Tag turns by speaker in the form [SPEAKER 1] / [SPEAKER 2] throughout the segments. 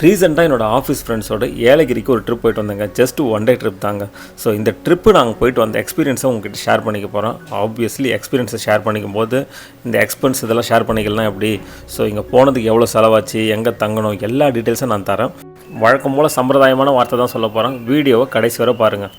[SPEAKER 1] ரீசெண்டாக என்னோடய ஆஃபீஸ் ஃப்ரெண்ட்ஸோட ஏலகிரிக்கு ஒரு ட்ரிப் போயிட்டு வந்தேங்க. ஜஸ்ட் ஒன் டே ட்ரிப் தாங்க. ஸோ இந்த ட்ரிப்பு நாங்கள் போயிட்டு வந்த எக்ஸ்பீரியன்ஸை உங்ககிட்ட ஷேர் பண்ணிக்க போகிறோம். ஆப்வியஸ்லி எக்ஸ்பீரியன்ஸை ஷேர் பண்ணிக்கும் போது இந்த எக்ஸ்பென்ஸ் இதெல்லாம் ஷேர் பண்ணிக்கலாம் எப்படி, ஸோ இங்கே போனதுக்கு எவ்வளோ செலவாச்சு, எங்கே தங்கணும், எல்லா டீட்டெயில்ஸும் நான் தரேன். வழக்கம் போல் சம்பிரதாயமான வார்த்தை தான் சொல்ல போகிறேன். வீடியோவை கடைசி வரை பாருங்கள்.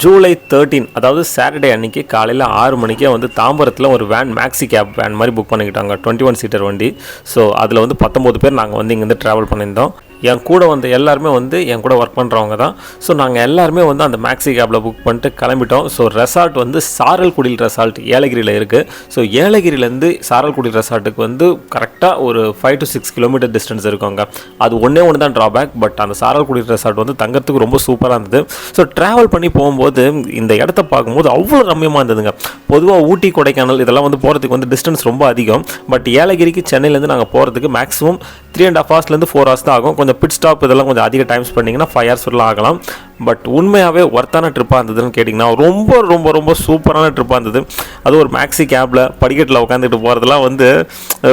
[SPEAKER 1] ஜூலை 13 அதாவது சாட்டர்டே அன்றைக்கி காலையில் 6 மணிக்கே வந்து தாம்பரத்தில் ஒரு வேன் மேக்ஸி கேப் வேன் மாதிரி புக் பண்ணிக்கிட்டாங்க. 21 சீட்டர் வண்டி. ஸோ அதில் வந்து 19 பேர் நாங்கள் வந்து இங்கேருந்து ட்ராவல் பண்ணியிருந்தோம். என் கூட வந்து எல்லாருமே வந்து என் கூட ஒர்க் பண்ணுறவங்க தான். ஸோ நாங்கள் எல்லாருமே வந்து அந்த மேக்ஸி கேப்பில் புக் பண்ணிட்டு கிளம்பிட்டோம். ஸோ ரெசார்ட் வந்து சாரல்குடியில் ரெசார்ட் ஏலகிரியில் இருக்குது. ஸோ ஏலகிரியிலேருந்து சாரல்குடி ரெசார்ட்டுக்கு வந்து கரெக்டாக ஒரு 5 to 6 கிலோமீட்டர் டிஸ்டன்ஸ் இருக்குங்க. அது ஒன்றே தான் ட்ராபேக். பட் அந்த சாரல்குடி ரெசார்ட் வந்து தங்கறதுக்கு ரொம்ப சூப்பராக இருந்தது. ஸோ ட்ராவல் பண்ணி போகும்போது இந்த இடத்த பார்க்கும்போது அவ்வளோ ரம்யமாக இருந்ததுங்க. பொதுவாக ஊட்டி, கொடைக்கானல் இதெல்லாம் வந்து போகிறதுக்கு வந்து டிஸ்டன்ஸ் ரொம்ப அதிகம். பட் ஏலகிரிக்கு சென்னையிலேருந்து நாங்கள் போகிறதுக்கு மேக்ஸிமம் 3.5 hours 4 hours தான் ஆகும். கொஞ்சம் பிட் ஸ்டாப் இதெல்லாம் கொஞ்சம் அதிக டைம் ஸ்பெண்டிங்கன்னா 5 hours ஆகலாம். பட் உண்மையாகவே ஒர்த்தான ட்ரிப்பாக இருந்ததுன்னு கேட்டிங்கன்னா ரொம்ப ரொம்ப ரொம்ப சூப்பரான ட்ரிப்பாக இருந்தது. அது ஒரு மேக்ஸி கேப்பில் படிக்கட்டில் உட்காந்துட்டு போகிறதுலாம் வந்து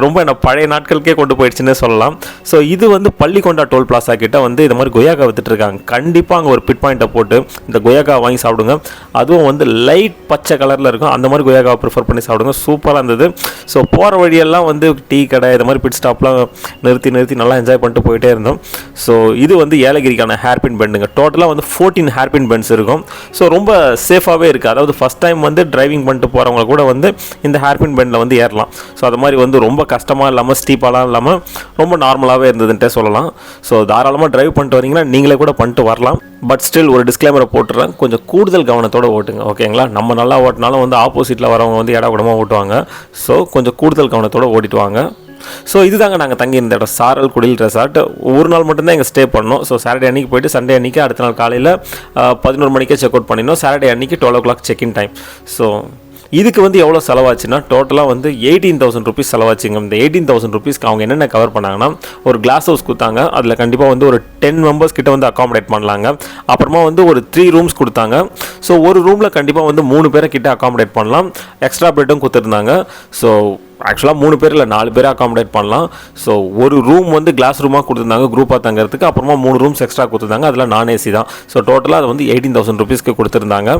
[SPEAKER 1] ரொம்ப என்ன பழைய நாட்களுக்கே கொண்டு போயிடுச்சுன்னே சொல்லலாம். ஸோ இது வந்து பள்ளிக்கொண்டா டோல் பிளாஸா கிட்ட வந்து இது மாதிரி கொய்யாக்கா வித்துட்ருக்காங்க. கண்டிப்பாக அங்கே ஒரு பிட் பாயிண்ட்டை போட்டு இந்த கொய்யாக்கா வாங்கி சாப்பிடுங்க. அதுவும் வந்து லைட் பச்சை கலரில் இருக்கும். அந்த மாதிரி கொய்யாக்காவை ப்ரிஃபர் பண்ணி சாப்பிடுங்க. சூப்பராக இருந்தது. ஸோ போகிற வழியெல்லாம் வந்து டீ கடை இது மாதிரி பிட் ஸ்டாப்லாம் நிறுத்தி நல்லா என்ஜாய் பண்ணிட்டு போயிட்டே இருந்தோம். ஸோ இது வந்து ஏலகிரிக்கான ஹேர்பின் பெண்டுங்க. டோட்டலாக வந்து 14 ஹேர்பின் பெண்ட்ஸ் இருக்கும். ஸோ ரொம்ப சேஃபாகவே இருக்குது. அதாவது ஃபஸ்ட் டைம் வந்து டிரைவிங் பண்ணிட்டு போகிறவங்க கூட வந்து இந்த ஹேர்பின் பெண்டில் வந்து ஏறலாம். ஸோ அது மாதிரி வந்து ரொம்ப கஷ்டமாக இல்லாமல் ஸ்டீப்பாலாம் இல்லாமல் ரொம்ப நார்மலாகவே இருந்ததுன்ட்டே சொல்லலாம். ஸோ தாராளமாக டிரைவ் பண்ணிட்டு வரீங்கன்னா நீங்களே கூட பண்ணிட்டு வரலாம். பட் ஸ்டில் ஒரு டிஸ்க்ளைமரை போட்டுறேன், கொஞ்சம் கூடுதல் கவனத்தோடு ஓட்டுங்க. ஓகேங்களா? நம்ம நல்லா ஓட்டினாலும் வந்து ஆப்போசிட்டில் வரவங்க வந்து இடக்கூடமாக ஓட்டுவாங்க. ஸோ கொஞ்சம் கூடுதல் கவனத்தோடு ஓட்டிட்டு வாங்க. ஸோ இதுதாங்க நாங்கள் தங்கியிருந்த இடம் சாரல்குடியில் ரெசார்ட். ஒரு நாள் மட்டும்தான் இங்கே ஸ்டே பண்ணோம். ஸோ சாட்டர்டே அன்றைக்கி போய்ட்டு சண்டே அன்றைக்கி அடுத்த நாள் காலையில் 11 மணிக்கே செக் அவுட் பண்ணினோம். சாட்டர்டே அன்றைக்கி 12 o'clock செக்இன் டைம். ஸோ இதுக்கு வந்து எவ்வளோ செலவாச்சுன்னா டோட்டலாக வந்து 18,000 rupees செலவாச்சுங்க. இந்த 18,000 rupeesக்கு அவங்க என்னென்ன கவர் பண்ணாங்கன்னா ஒரு கிளாஸ் ஹவுஸ் கொடுத்தாங்க. அதில் கண்டிப்பாக வந்து ஒரு 10 members கிட்ட வந்து அகாமடேட் பண்ணலாங்க. அப்புறமா வந்து ஒரு 3 rooms கொடுத்தாங்க. ஸோ ஒரு ரூமில் கண்டிப்பாக வந்து 3 பேரை கிட்ட அகாமடேட் பண்ணலாம். எக்ஸ்ட்ரா பெட்டும் கொடுத்துருந்தாங்க. ஸோ ஆக்சுவலாக 3 பேர் இல்லை 4 பேரை அகாமடேட் பண்ணலாம். ஸோ ஒரு ரூம் வந்து கிளாஸ் ரூமாக கொடுத்துருந்தாங்க குரூப்பாக தங்கிறதுக்கு. அப்புறமா 3 rooms எக்ஸ்ட்ரா கொடுத்துருந்தாங்க. அதில் நான் ஏசி தான். ஸோ டோட்டலாக அது வந்து 18,000 rupeesக்கு கொடுத்துருந்தாங்க.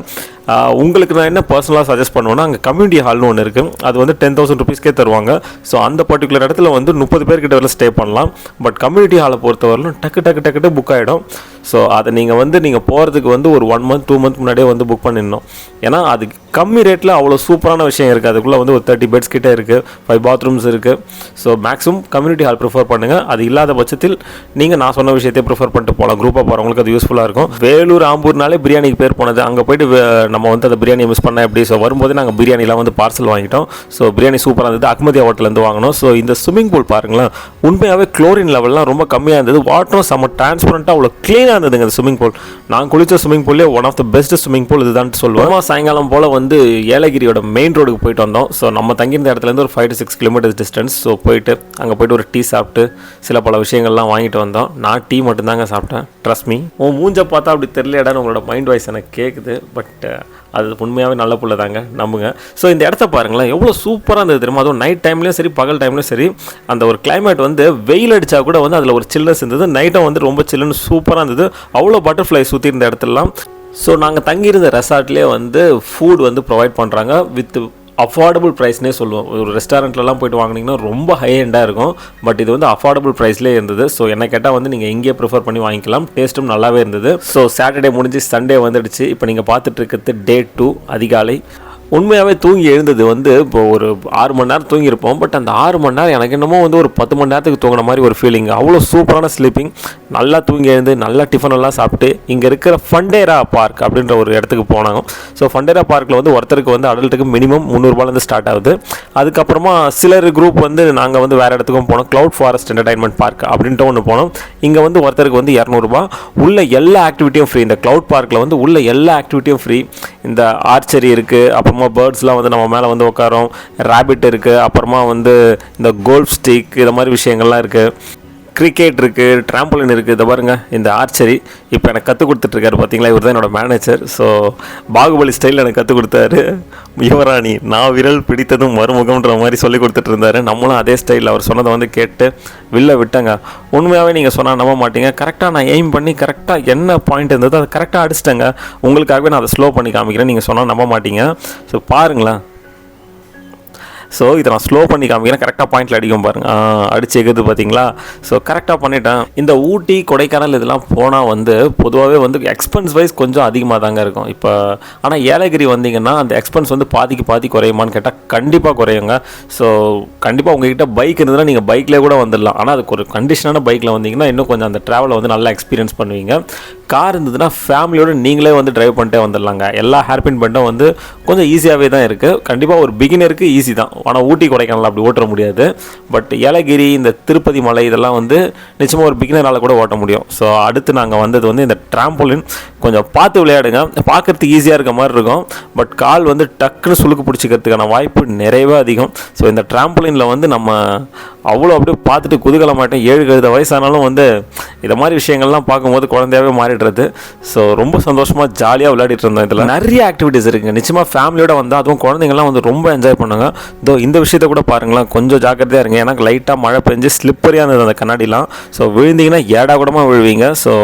[SPEAKER 1] உங்களுக்கு நான் என்ன பர்சனலாக சஜஸ்ட் பண்ணுவேன்னா அங்கே கம்யூனிட்டி ஹால்னு ஒன்று இருக்குது. அது வந்து 10,000 rupeesக்கே தருவாங்க. ஸோ அந்த பர்டிகுலர் இடத்துல வந்து 30 பேர்கிட்ட வரை ஸ்டே பண்ணலாம். பட் கம்யூனிட்டி ஹாலை பொறுத்தவரையிலும் டக்கு புக் ஆகிடும். ஸோ அதை நீங்கள் போகிறதுக்கு வந்து ஒரு 1 month 2 month முன்னாடியே வந்து புக் பண்ணிடணும். ஏன்னா அது கம்மி ரேட்டில் அவ்வளோ சூப்பரான விஷயம் இருக்குது. அதுக்குள்ளே வந்து ஒரு 30 beds கிட்டே இருக்குது, 5 bathrooms இருக்குது. So maximum community hall prefer பண்ணுங்கள். அது இல்லாத பட்சத்தில் நீங்கள் நான் சொன்ன விஷயத்தை ப்ரிஃபர் பண்ணிட்டு போகலாம். குரூப்பாக போகிறவங்களுக்கு அது யூஸ்ஃபுல்லாக இருக்கும். வேலூர், ஆம்பூர்னாலே பிரியாணிக்கு பேர் போனது. அங்கே போய்ட்டு நம்ம வந்து அந்த பிரியாணியை மிஸ் பண்ணால் எப்படி. ஸோ வரும்போது நாங்கள் பிரியாணிலாம் வந்து பார்சல் வாங்கிட்டோம். ஸோ பிரியாணி சூப்பராக இருந்தது. அக்மதியா ஹோட்டலேருந்து வாங்கினோம். ஸோ இந்த ஸ்விம்மிங் பூல் பாருங்களேன், உண்மையாகவே குளோரின் லெவல்லாம் ரொம்ப கம்மியாக இருந்தது. வாட்டரும் செம்ம டிரான்ஸ்பரண்ட்டாக அவ்வளோ க்ளீனாக இருந்ததுங்க இந்த ஸ்விம்மிங் பூல். நான் குளித்த ஸ்விம்மிங் பூல்லே one of the best swimming pool இதுதான் சொல்லுவேன். சாயங்காலம் போல் வந்து ஏலகிரியோட மெயின் ரோடுக்கு போயிட்டு வந்தோம். ஸோ நம்ம தங்கியிருந்த இடத்துலேருந்து ஒரு 5 to 6 kilometers டிஸ்டன்ஸ். ஸோ போயிட்டு அங்கே போய்ட்டு ஒரு டீ சாப்பிட்டு சில பல விஷயங்கள்லாம் வாங்கிட்டு வந்தோம். நான் டீ மட்டும்தாங்க சாப்பிட்டேன். ட்ரஸ்ட் மீ, மூஞ்ச பார்த்தா அப்படி தெரியலடான்னு உங்களோட மைண்ட் வாய்ஸ் எனக்கு கேட்குது. பட் அது உண்மையாகவே நல்ல புள்ள தாங்க, நம்புங்க. ஸோ இந்த இடத்த பாருங்களேன், எவ்வளோ சூப்பராக இருந்தது தெரியுமா. அதுவும் நைட் டைம்லேயும் சரி பகல் டைம்லேயும் சரி அந்த ஒரு கிளைமேட் வந்து வெயில் அடித்தா கூட வந்து அதில் ஒரு சில்னஸ் இருந்தது. நைட்டும் வந்து ரொம்ப சில்லுன்னு சூப்பராக இருந்தது. அவ்வளோ பட்டர்ஃப்ளை சுற்றி இருந்த இடத்துலலாம். ஸோ நாங்கள் தங்கியிருந்த ரெசார்ட்லேயே வந்து ஃபுட் வந்து ப்ரொவைட் பண்ணுறாங்க வித் அஃபோர்டபுள் ப்ரைஸ்னே சொல்லுவோம். ஒரு ரெஸ்டாரண்ட்லலாம் போய்ட்டு வாங்கினீங்கன்னா ரொம்ப ஹை எண்டாக இருக்கும். பட் இது வந்து அஃபோர்டபுள் ப்ரைஸ்லேயே இருந்தது. ஸோ என்ன கேட்டால் வந்து நீங்கள் இங்கேயே ப்ரிஃபர் பண்ணி வாங்கிக்கலாம். டேஸ்ட்டும் நல்லாவே இருந்தது. ஸோ சாட்டர்டே முடிஞ்சு சண்டே வந்துடுச்சு. இப்போ நீங்கள் பார்த்துட்டு இருக்கிறது Day 2 அதிகாலை. உண்மையாகவே தூங்கி எழுந்தது வந்து இப்போ ஒரு 6 மணி நேரம் தூங்கியிருப்போம். பட் அந்த 6 மணி நேரம் எனக்கு என்னமோ வந்து ஒரு 10 மணி நேரத்துக்கு தூங்கின மாதிரி ஒரு ஃபீலிங். அவ்வளோ சூப்பரான ஸ்லீப்பிங். நல்லா தூங்கி எழுந்து நல்லா டிஃபனெல்லாம் சாப்பிட்டு இங்கே இருக்கிற ஃபண்டேரா பார்க் அப்படின்ற ஒரு இடத்துக்கு போனாங்க. ஸோ ஃபண்டேரா பார்க்கில் வந்து ஒருத்தருக்கு வந்து அடல்ட்டுக்கு மினிமம் 300 ரூபாயிலேருந்து ஸ்டார்ட் ஆகுது. அதுக்கப்புறமா சிலர் குரூப் வந்து நாங்கள் வந்து வேறு இடத்துக்கும் போனோம். க்ளவுட் ஃபாரஸ்ட் என்டர்டைன்மெண்ட் பார்க் அப்படின்ட்டு ஒன்று போனோம். இங்கே வந்து ஒருத்தருக்கு வந்து 200 ரூபா. உள்ள எல்லா ஆக்டிவிட்டியும் ஃப்ரீ. இந்த க்ளவுட் பார்க்கில் வந்து உள்ள எல்லா ஆக்டிவிட்டியும் ஃப்ரீ. இந்த ஆர்ச்சரி இருக்குது, அப்புறமா பேர்ட்ஸ்லாம் வந்து நம்ம மேலே வந்து உட்காரோம், ரேபிட் இருக்குது, அப்புறமா வந்து இந்த கோல்ஃப் ஸ்டிக் இது மாதிரி விஷயங்கள்லாம் இருக்குது. கிரிக்கெட் இருக்குது, ட்ராம்போலின் இருக்குது. இதை பாருங்கள், இந்த ஆர்ச்சரி இப்போ எனக்கு கற்றுக் கொடுத்துட்ருக்காரு பார்த்தீங்களா, இவர் தான் என்னோடய மேனேஜர். ஸோ பாகுபலி ஸ்டைலில் எனக்கு கற்றுக் கொடுத்தாரு. யுவராணி நான் விரல் பிடித்ததும் மறுமுகம்ன்ற மாதிரி சொல்லி கொடுத்துட்டு இருந்தாரு. நம்மளும் அதே ஸ்டைலில் அவர் சொன்னதை வந்து கேட்டு வில்ல விட்டங்க. உண்மையாகவே நீங்கள் சொன்னால் நம்ப மாட்டீங்க, கரெக்டாக நான் எய்ம் பண்ணி கரெக்டாக என்ன பாயிண்ட் இருந்ததோ அதை கரெக்டாக அடிச்சிட்டேங்க. உங்களுக்காகவே நான் அதை ஸ்லோ பண்ணி காமிக்கிறேன், நீங்கள் சொன்னால் நம்ப மாட்டீங்க. ஸோ பாருங்களேன். ஸோ இதை நான் ஸ்லோ பண்ணி காமிக்கிறேன், கரெக்டாக பாயிண்டில் அடிக்கும் பாருங்கள், அடிச்சு எகுது பார்த்தீங்களா. ஸோ கரெக்டாக பண்ணிட்டேன். இந்த ஊட்டி கொடைக்கானல் இதெல்லாம் போனால் வந்து பொதுவாகவே வந்து எக்ஸ்பென்ஸ் வைஸ் கொஞ்சம் அதிகமாக தாங்க இருக்கும். இப்போ ஆனால் ஏலகிரி வந்தீங்கன்னா அந்த எக்ஸ்பென்ஸ் வந்து பாதிக்கு பாதி குறையுமான்னு கேட்டால் கண்டிப்பாக குறையுங்க. ஸோ கண்டிப்பாக உங்ககிட்ட பைக் இருந்ததுன்னா நீங்கள் பைக்லேயே கூட வந்துடலாம். ஆனால் அதுக்கு ஒரு கண்டிஷனான பைக்கில் வந்தீங்கன்னா இன்னும் கொஞ்சம் அந்த ட்ராவலை வந்து நல்லா எக்ஸ்பீரியன்ஸ் பண்ணுவீங்க. கார் இருந்ததுன்னா ஃபேமிலியோடு நீங்களே வந்து ட்ரைவ் பண்ணிட்டே வந்துடலாங்க. எல்லா ஹேர்பின் பண்ணிட்டும் வந்து கொஞ்சம் ஈஸியாகவே தான் இருக்குது. கண்டிப்பாக ஒரு பிகினருக்கு ஈஸி தான். ஆனால் ஊட்டி கொடைக்கானல் அப்படி ஓட்ட முடியாது. பட் ஏலகிரி, இந்த திருப்பதி மலை இதெல்லாம் வந்து நிச்சயமாக ஒரு பிகினரால் கூட ஓட்ட முடியும். ஸோ அடுத்து நாங்கள் வந்தது வந்து இந்த ட்ராம்போலின். கொஞ்சம் பார்த்து விளையாடுங்க, பார்க்குறதுக்கு ஈஸியாக இருக்க மாதிரி இருக்கும். பட் கால் வந்து டக்குன்னு சுளுக்கு பிடிச்சிக்கிறதுக்கான வாய்ப்பு நிறையவே அதிகம். ஸோ இந்த ட்ராம்போலினில் வந்து நம்ம அவ்வளோ அப்படியே பார்த்துட்டு குதூகல மாட்டேன். 7 வயசானாலும் வந்து இதை மாதிரி விஷயங்கள்லாம் பார்க்கும்போது குழந்தையாகவே மாறிடுறது. ஸோ ரொம்ப சந்தோஷமாக ஜாலியாக விளையாடிட்டு இருந்தோம். இதில் நிறைய ஆக்டிவிட்டீஸ் இருக்குங்க. நிச்சயமாக ஃபேமிலியோட வந்து அதுவும் குழந்தைங்கள்லாம் வந்து ரொம்ப என்ஜாய் பண்ணுங்க. இந்த விஷயத்த கூட பாருங்களேன், கொஞ்சம் ஜாக்கிரதையாக இருங்க. ஏன்னா லைட்டாக மழை பெஞ்சு ஸ்லிப்பரியாக இருந்தது அந்த கண்ணாடிலாம். ஸோ விழுந்தீங்கன்னா ஏடா கூடமாக விழுவீங்க. ஸோ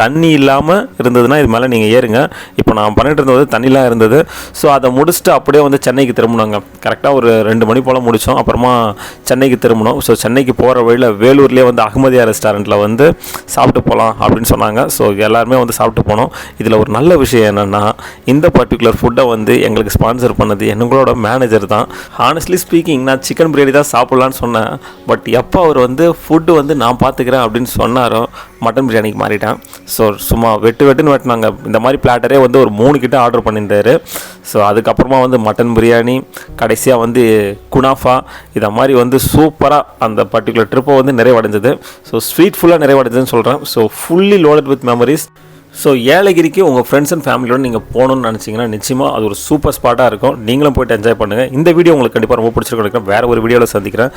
[SPEAKER 1] தண்ணி இல்லாமல் இருந்ததுன்னா இது மேலே நீங்கள் ஏறுங்க. இப்போ நான் பண்ணிட்டு இருந்தது தண்ணிலாம் இருந்தது. ஸோ அதை முடிச்சுட்டு அப்படியே வந்து சென்னைக்கு திரும்பினாங்க. கரெக்டாக ஒரு 2 மணி போல் முடித்தோம். அப்புறமா சென்னைக்கு திரும்பினோம். ஸோ சென்னைக்கு போகிற வழியில் வேலூர்லேயே வந்து அகமதியா ரெஸ்டாரண்ட்டில் வந்து சாப்பிட்டு போகலாம் அப்படின்னு சொன்னாங்க. ஸோ எல்லாருமே வந்து சாப்பிட்டு போனோம். இதில் ஒரு நல்ல விஷயம் என்னென்னா, இந்த பர்டிகுலர் ஃபுட்டை வந்து எங்களுக்கு ஸ்பான்சர் பண்ணது எங்களோட மேனேஜர் தான். ஹானஸ்ட்லி ஸ்பீக்கிங், நான் சிக்கன் பிரியாணி தான் சாப்பிட்லான்னு சொன்னேன். பட் எப்போ அவர் வந்து ஃபுட்டு வந்து நான் பார்த்துக்கிறேன் அப்படின்னு சொன்னாரோ மட்டன் பிரியாணிக்கு மாறிட்டேன். ஸோ சும்மா வெட்டுன்னு வெட்டினாங்க. இந்த மாதிரி பிளாட்டரே வந்து ஒரு 3 கிட்ட ஆர்டர் பண்ணியிருந்தார். ஸோ அதுக்கப்புறமா வந்து மட்டன் பிரியாணி, கடைசியாக வந்து குனாஃபா, இதை மாதிரி வந்து சூப்பராக அந்த பர்டிகுலர் ட்ரிப்பை வந்து நிறைவடைஞ்சது. ஸோ ஸ்வீட் ஃபுல்லாக நிறைவடைஞ்சதுன்னு சொல்கிறேன். So fully loaded with memories. So ஏலகிரிக்கு உங்கள் ஃப்ரெண்ட்ஸ் அண்ட் ஃபேமிலியோடு நீங்கள் போகணுன்னு நினச்சிங்கன்னா நிச்சயமாக அது ஒரு சூப்பர் ஸ்பாட்டாக இருக்கும். நீங்களும் போய்ட்டு என்ஜாய் பண்ணுங்கள். இந்த வீடியோ உங்களுக்கு கண்டிப்பாக ரொம்ப பிடிச்சிருக்கும். வேறு ஒரு வீடியோவில் சந்திக்கிறேன்.